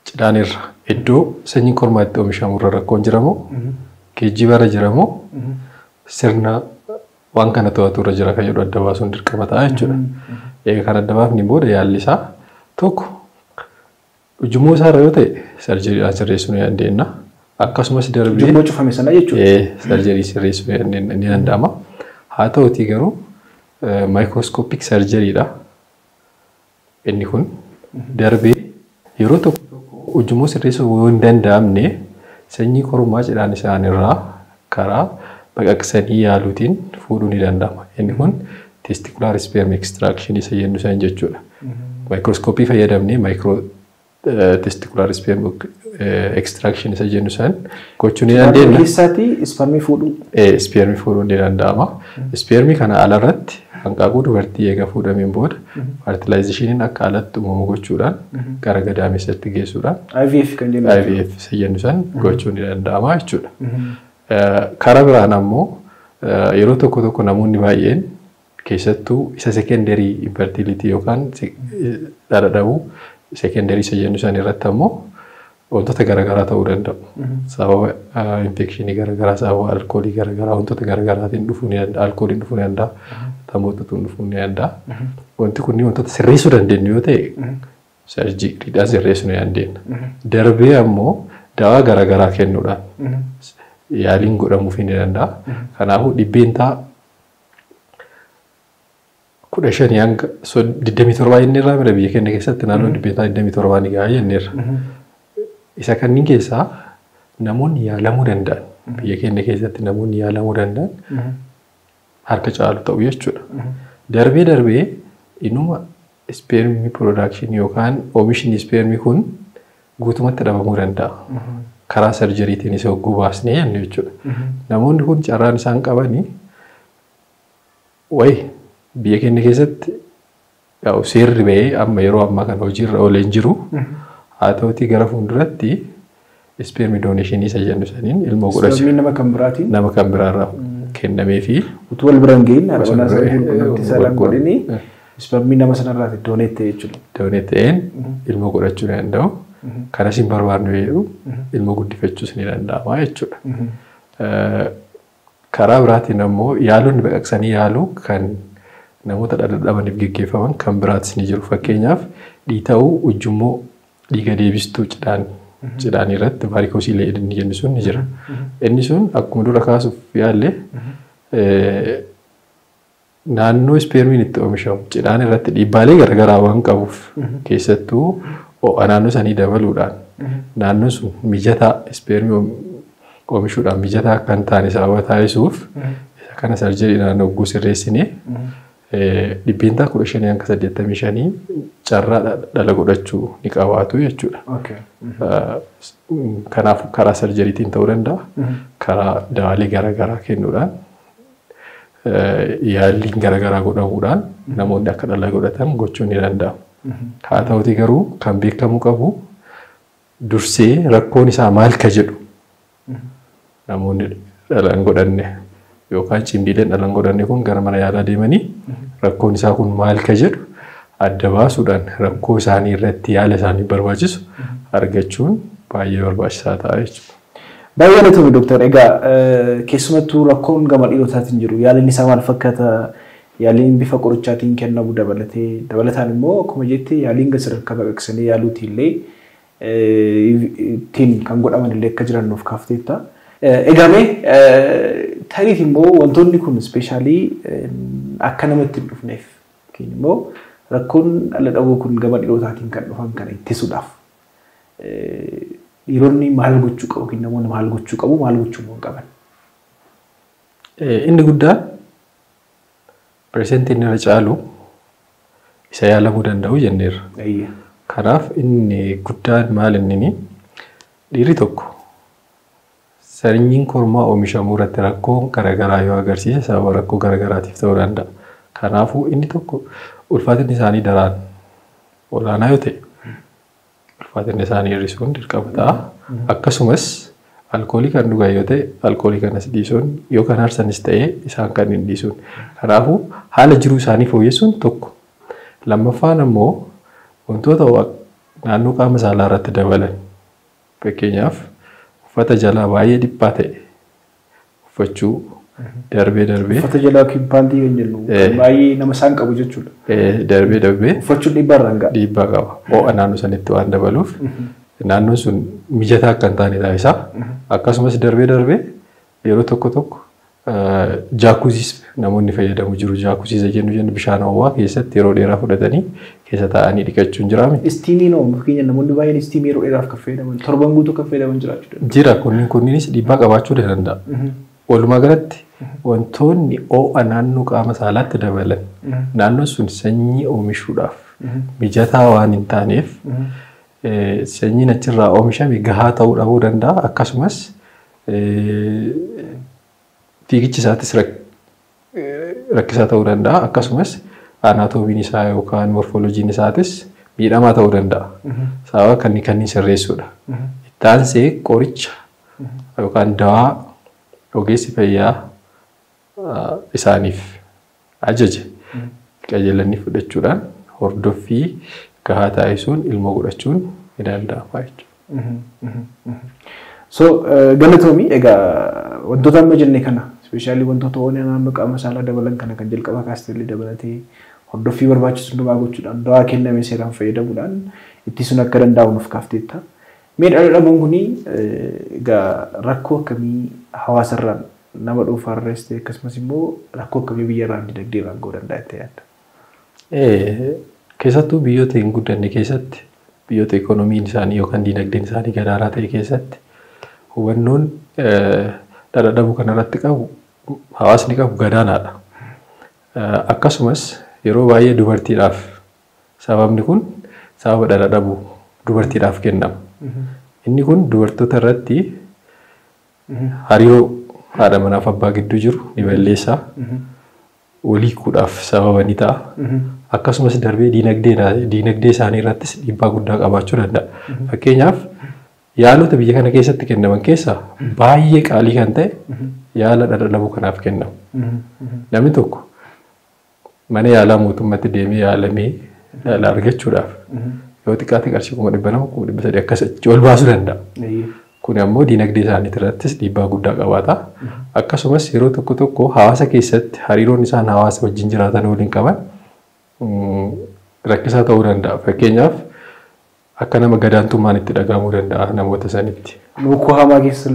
cidhaan irra iddoo sanyiin kormaa itti oomishamu irra rakkoon jiramoo geejjiba irra jiramoo sirna waan kana to'atu irra jira kan jedhu adda baasuun dirqama ta'a jechuudha. Egaa kan adda baafni booda yaalli isaa tokko ujummoo isaarra yoo ta'e sarjeriidhaan sirreessuu ni dandeenya. Akkasumas darbee ujummoo cufame sana jechuudha. Sarjerii sirreessuu ni danda'ama. Haa ta'utii garuu maayikirooskooppik sarjeriidha. Inni kun darbee yeroo tokko ujummoo sirreessuu yoo hin danda'amne sanyii kormaa cidhaan isaanirraa karaa baqaqsanii yaaluutiin fuudhuu ni danda'ama. Inni kun testicular sperm extraction isa jennu san jechuudha. Maayikirooskooppii fayyadamnee testicular sperm extraction isa jennu san gochuu ni dandeenya. Keessaatti spermii fuudhuu. Spermii fuudhuu ni danda'ama. Spermii kana alarratti hanqaaquu dubartii eega fuudhameen booda fertilizationiin akka alatti uumamu gochuudhaan gara gadaamessatti geessuudhaan IVF kan jennu. IVF isa jennu san gochuu ni danda'ama jechuudha. Karaa biraan ammoo yeroo tokko tokko namoonni baay'een keessattuu isa secondary infertility yookaan dhala dhabuu secondary isa jennu san irratti ammoo wantoota garaagaraa ta'uu danda'u. Sababa infekshinii garaagaraa, sababa alkoolii garaagaraa, wantoota garaagaraatiin dhufuu ni danda'a. Alkooliin dhufuu ni danda'a. Tamootutuun dhufuu ni danda'a. Wanti kunniin wantoota sirreessuu dandeenyu yoo ta'e sarjeriidhaan sirreessuu ni dandeenya. Darbee ammoo dawaa garaagaraa kennuudhaan yaaliin godhamuufii ni danda'a. Kanaafuu dhibbeentaa 15 hanga 27 inni irraa bira biyya keenya keessatti naannoo dhibbeentaa 27 ni gahaa jenneerra. Isa kanneen keessaa namoonni yaalamuu danda'an biyya keenya keessatti namoonni yaalamuu danda'an harka caalu ta'u jechuudha. Darbee inuma spermii production yookaan oomishni spermii kun guutumatti dhabamuu danda'a. Karaa sarjeriitiin isa hogguu baasnee jennu jechuudha. Namoonni kun carraan isaan qabanii biyya keenya keessatti seerri bahee amma yeroo ammaa kana hojiirra oolee hin jiru. Haa ta'utii gara fuulduratti spermii dooneeshinii isa jennu saniin ilmoo godhachu. Spermii nama kan biraarraa kennamee fi utuu wal biraan ga'in haadha manaa isaa saalaan godhanii spermii nama sanarraa dooneette jechuudha. Dooneetteen ilmoo godhachuu ni danda'u. Kanas hin barbaadnu jedhu ilmoo guddifachuus ni danda'ama jechuudha. Karaa biraatiin ammoo yaalonni baqaqsanii yaaluu kan namoota dhala dhabaniif gaggeeffaman kan biraatis ni jiru. Fakkeenyaaf dhiita'uu ujummoo dhiiga deebistuu cidhaan irratti vaarikoosii leedinni jennu sun ni jira. Inni sun akkuma dura kaasuuf yaalle naannoo spermiin itti oomishamu cidhaan irratti dhiibbaalee garaagaraa waan qabuuf keessattuu naannoo sanii dabaluudhaan naannoo sun mijataa spermii oomishuudhaan mijataa akka hin taane sababa taasisuuf isa kana sarjeriidhaan hogguu sirreessinee dhibbeentaa 15 hanga 85 carraa dhala godhachuu ni qabaatu jechuudha. Kanaaf karaa sarjeriitiin ta'uu danda'a. Karaa dawaalee garaagaraa kennuudhaan yaaliin garaagaraa godhamuudhaan namoonni akka dhala godhatan gochuu ni danda'ama. Haa ta'utii garuu kan beekamuu qabu dursee rakkoon isaa maal ka jedhu namoonni dhala hin godhanne yookaan cimdiileen dhala hin godhanne kun gara mana yaalaa deemanii rakkoon isaa kun maal ka jedhu adda baasuudhaan rakkoo isaanii irratti yaala isaanii barbaachisu argachuun baay'ee barbaachisaa ta'a jechuudha. Baay'ee natti Dooktar. Egaa keessumattuu rakkoon gama dhiirotaatiin jiru yaaliin isaa maal fakkaata? Yaaliin bifa qorichaatiin kennamu dabalataan immoo akkuma jettee yaaliin sadarkaa baqaqsanii yaaluutiin illee ittiin kan godhaman illee akka jiran nuuf kaafteetta. Egamee taariif immoo wantoonni kun ispeeshaalii akka namatti hin dhufneef yookiin immoo rakkoon dhala dhabuu kun gama dhiirotaatiin kan dhufan kana ittisuudhaaf dhiironni maal gochuu qabu yookiin namoonni maal gochuu qabu maal gochuu hin qaban? Inni guddaan Persentiin irra caalu isa yaalamuu danda'u jenneerra. Kanaaf inni guddaan maal inni dhiirri tokko sanyiin kormaa oomishamuu irratti rakkoo garaagaraa yoo agarsiise sababa rakkoo garaagaraatiif ta'uu danda'a. Kanaafuu inni tokko ulfaatinni isaanii daraan olaanaa yoo ta'e ulfaatinni isaanii hir'isuun dirqama ta'a. Akkasumas alkoolii kan dhugan yoo ta'e alkoolii kanas dhiisuun yoo kan aarsanis ta'e isaan kan hin dhiisuun. Kanaafuu haala jiruu isaanii fooyyessuun tokko. Lammaffaan ammoo wantoota naannoo qaama saalaa irratti dabalan fakkeenyaaf uffata jalaa baay'ee dhiphaa ta'e uffachuu darbee uffata jalaa kimpaantii kan jennu baay'ee nama isaan qabu jechuudha. Darbee Uffachuun dhiibbaa irraan ga'a. dhiibbaa qaba. Ho'a naannoo sanitti waan dabaluuf naannoon sun mijataa akka hin taane taasisaa. Akkasumas darbee yeroo tokko jaakuziis namoonni fayyadamu jiru. Jaakuziisa jennu bishaan ho'aa keessatti yeroo dheeraa fudhatanii keessa taa'anii dhiqachuun jiraame. Istiimiin hoo fakkeenya namoonni baay'een istiimii yeroo dheeraaf kan fayyadaman torban guutuu kan fayyadaman jiraachuu danda'u. Jira kunniinis dhiibbaa qabaachuu danda'a. Walumaa galatti wantoonni ho'a naannoo qaama saalaatti dabalan naannoon sun sanyii oomishuudhaaf mijataa waan hin taaneef sanyiin achirraa oomishame gahaa ta'uu dhabuu danda'a. Akkasumas fiigichi isaatis rakkisaa ta'uu danda'a. Akkasumas anaatoomiin isaa yookaan morfooloojiin isaatis miidhamaa ta'uu danda'a. Sababa kanneen sirreessuudha. Itti aansee qoricha yookaan dawaa ogeessi fayyaa isaaniif ajaje qajeelanii fudhachuudhaan hordoffii gahaa taasisuun ilmoo godhachuun ni danda'ama jechuudha. So galatoomii egaa wantoota amma jenne kana ispeeshaalii wantoota ho'a naannoo qaama saalaa dabalan kana kan jalqaba kaastillee dabalatee hordoffii barbaachisu hundumaa gochuudhaan dawaa kenname seeraan fayyadamuudhaan ittisuun akka danda'u nuuf kaafteetta. Mee dhala dhabuun kuni egaa rakkoo akkamii hawaasarraan nama dhuunfaarraas ta'e akkasumas immoo rakkoo akkamii biyyarraan dinagdeerraan ga'uu danda'a jettee yaadda? Keessattuu biyyoota hin guddanne keessatti biyyoota ikoonomiin isaanii yookaan dinagdeen isaanii gadaanaa ta'e keessatti hubannoon dhala dhabuu kanarratti qabu hawaasni qabu gadaanaadha. Akkasumas yeroo baay'ee dubartiidhaaf sababni kun sababa dhala dhabuu dubartiidhaaf kennama. Inni kun dubartoota irratti hariiroo haadha manaaf abbaa gidduu jiru ni balleessa. Walii kuudhaaf sababa ni ta'a. Akkasumas darbee diinagdee isaanii irrattis dhiibbaa guddaa qabaachuu danda'a. Fakkeenyaaf yaalota biyya kana keessatti kennaman keessaa baay'ee qaalii kan ta'e yaala dhala dhabuu kanaaf kennamu. Namni tokko mana yaalaa mootummaatti deemee yaalamee yaala argachuudhaaf yoo xiqqaate qarshii 200,000 2,300 akkasitti ol baasuu danda'a. Kun ammoo diinagdee isaanii irrattis dhiibbaa guddaa qabaata. Akkasumas yeroo tokko hawaasa keessatti hariiroon isaan hawaasa wajjin jiraatan waliin qaban rakkisaa ta'uu danda'a. Fakkeenyaaf akka nama gadaantummaan itti dhagahamuu danda'a namoota sanitti. Mukuu hamaa keessa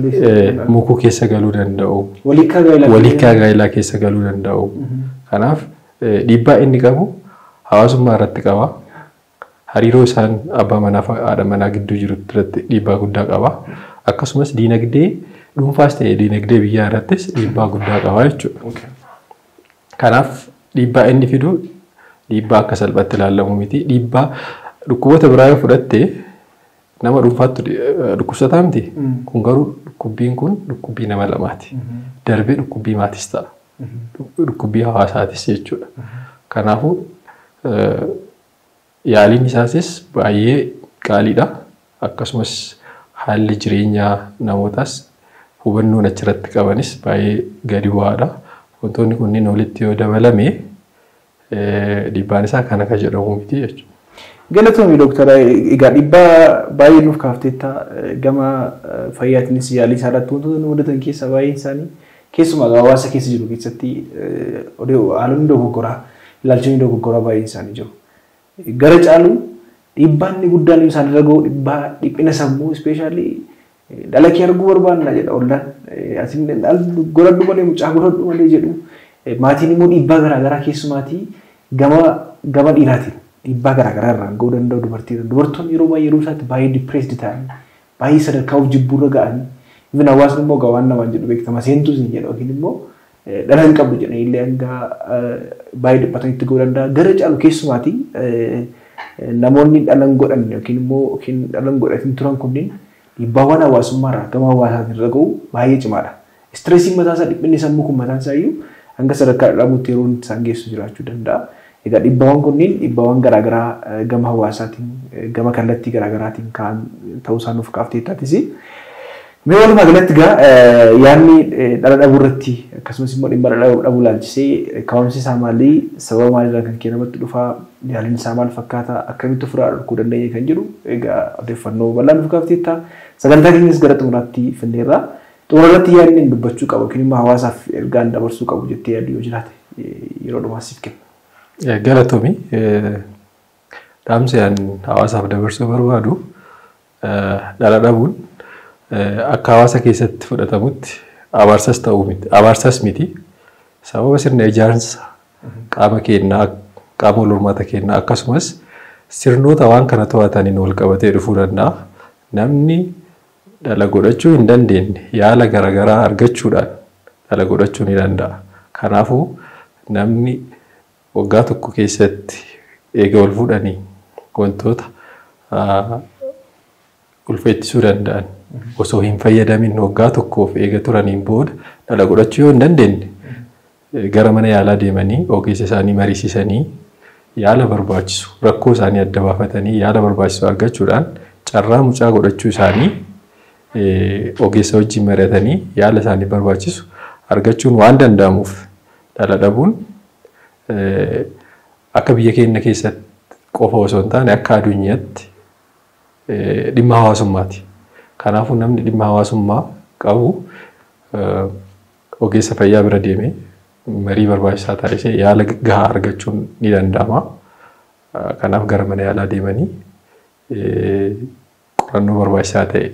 mukuu keessa galuu danda'u. Waliikaa gaa'ilaa keessa galuu danda'u. Kanaaf dhiibbaa inni qabu hawaasummaa irratti qaba. Hariiroo isaan abbaa manaa fi haadha manaa gidduu jiru irratti dhiibbaa guddaa qaba. Akkasumas diinagdee dhuunfaas ta'e diinagdee biyyaa irrattis dhiibbaa guddaa qaba jechuudha. Kanaaf dhiibbaa inni fidu dhiibbaa akka salphatti ilaalamu miti. Dhiibbaa dhukkuboota biraa yoo fudhatte nama dhuunfaatti dhukkubsataa miti. Kun garuu dhukkubbiin kun dhukkubbii nama lamaati. Darbee dhukkubbii maatis ta'a. Dhukkubbii hawaasaatis jechuudha. Kanaafuu yaaliin isaasis baay'ee qaaliidha. Akkasumas haalli jireenyaa namootaas hubannoon achirratti qabanis baay'ee gadi bu'aadha. Wantoonni kunniin walitti yoo dabalame dhiibbaan isaa kan akka jedhamu miti jechuudha. Galatoomii Dooktara egaa dhiibbaa baay'ee nuuf kaafteetta gama fayyaatiinis yaalii isaarratti wantoota nu mudatan keessa baay'een isaanii keessumaa hawaasa keessa jiru keessatti haalonni dogoggoraa ilaalchonni dogoggoraa baay'een isaanii jiru. Gara caalu dhiibbaan inni guddaan isaan irra gahu dhiphina sammuu ispeeshaalii dhala kee arguu barbaanna jedha ollaan asin godhadhu malee mucaa godhadhu malee jedhu maatiin immoo dhiibbaa garaagaraa keessumaatii gama dhiiraatiin dhiibbaa garaagaraa irraan gahuu danda'u dubartiidha. Dubartoonni yeroo baay'ee yeroo isaatti baay'ee dipireesdi ta'anii baay'ee sadarkaa of jibbuurra ga'anii even hawaasni immoo gawaan namaan jedhu beektama seentuus hin jedhu yookiin immoo dhala hin qabdu jedhanii illee hanga baay'ee dhiphatanitti gahuu danda'a. Gara caalu keessumaatii namoonni dhalan godhan yookiin immoo dhalan godhatin turan kunniin dhiibbaawwan hawaasummaarraa gama hawaasaatiin irra gahu baay'ee cimaadha. Istireesiin mataasaa dhiphinni sammuu kun mataan isaa iyyuu hanga sadarkaa dhabuutti yeroo isaan geessu jiraachuu danda'a. Egaa dhiibbaawwan kunniin dhiibbaawwan garaagaraa gama hawaasaatiin gama kallattii garaagaraatiin ka'an ta'uu isaa nuuf kaafteettaatis. Mee walumaa galatti egaa yaadni dhala dhabuu irratti akkasumas immoo dhimma dhala dhabuu ilaalchisee ka'umsi isaa maalii sababa maalirraa kan kee namatti dhufaa yaaliin isaa maal fakkaata akkamitti ofirraa dhorkuu dandeenya kan jedhu egaa odeeffannoo bal'aa nuuf kaafteetta. Sagantaa keenyas gara xumuraatti finneerra. Xumurratti yaadni dubbachuu qabu yookiin immoo hawaasaaf ergaan dabarsuu qabu jettee yaaddu yoo jiraate yeroo dhumaasiif kenna. Galatoomii dhaamsi aan hawaasaaf dabarsuu barbaadu dhala dhabuun akka hawaasa keessatti fudhatamutti abaarsas ta'uu miti. Abaarsas miti. Sababa sirna ijaarsa qaama keenyaa qaama walhormaata keenyaa akkasumas sirnoota waan kana to'ataniin wal qabatee dhufuu danda'a. Namni dhala godhachuu hin dandeenye yaala garaagaraa argachuudhaan dhala godhachuu ni danda'a. Kanaafuu namni waggaa tokko keessatti eega wal fuudhanii wantoota ulfeettisuu danda'an osoo hin fayyadamin waggaa tokkoof eega turaniin booda dhala godhachuu yoo hin dandeenye gara mana yaalaa deemanii ogeessa isaanii mariisisanii yaala barbaachisu rakkoo isaanii adda baafatanii yaala barbaachisu argachuudhaan carraa mucaa godhachuu isaanii ogeessa wajjin mari'atanii yaala isaanii barbaachisu argachuun waan danda'amuuf dhala dhabuun akka biyya keenya keessatti qofa osoo hin taane akka addunyaatti dhimma hawaasummaati. Kanaafuu namni dhimma hawaasummaa qabu ogeessa fayyaa bira deemee marii barbaachisaa taasisee yaala gahaa argachuun ni danda'ama. Kanaaf gara mana yaalaa deemanii qorannoo barbaachisaa ta'e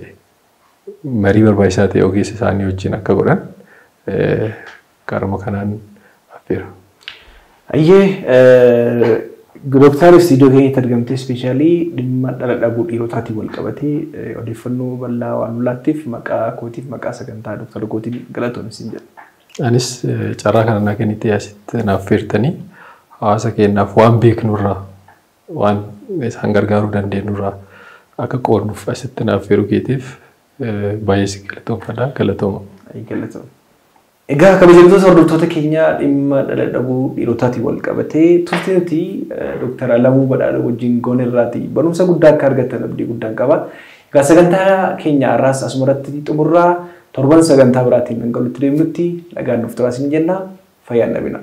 marii barbaachisaa ta'e ogeessa isaanii wajjin akka godhan karuma kanaan affeera. Ayyee Dooktar Istiidiyoo keenyatti argamtee ispeeshaalii dhimma dhala dhabuu dhiirotaatiin wal qabatee odeeffannoo bal'aa waan laatteef maqaa kootiif maqaa sagantaa Dooktar Kootiin galatoomii siin jedha. Anis carraa kana naa kennittee asitti naaf affeertanii hawaasa keenyaaf waan beeknurraa waan isaan gargaaruu dandeenyurraa akka qoodnuuf asitti naaf affeeruu keetiif baay'ee si galatoomfadha. Galatooma. Galatooma. Egaa kabajamtoota hordoftoota keenyaa dhimma dhala dhabuu dhiirotaatiin wal qabatee turtii nuti Dooktar Alamuu Badhaadhaa wajjin goone irraati barumsa guddaa akka argattan abdii guddaan qaba. Egaa sagantaa keenya har'aas asumarratti xumurraa torban sagantaa biraatiin galuutti deemnutti nagaan nuuf turaa siin jenna. Fayyaan dhabina.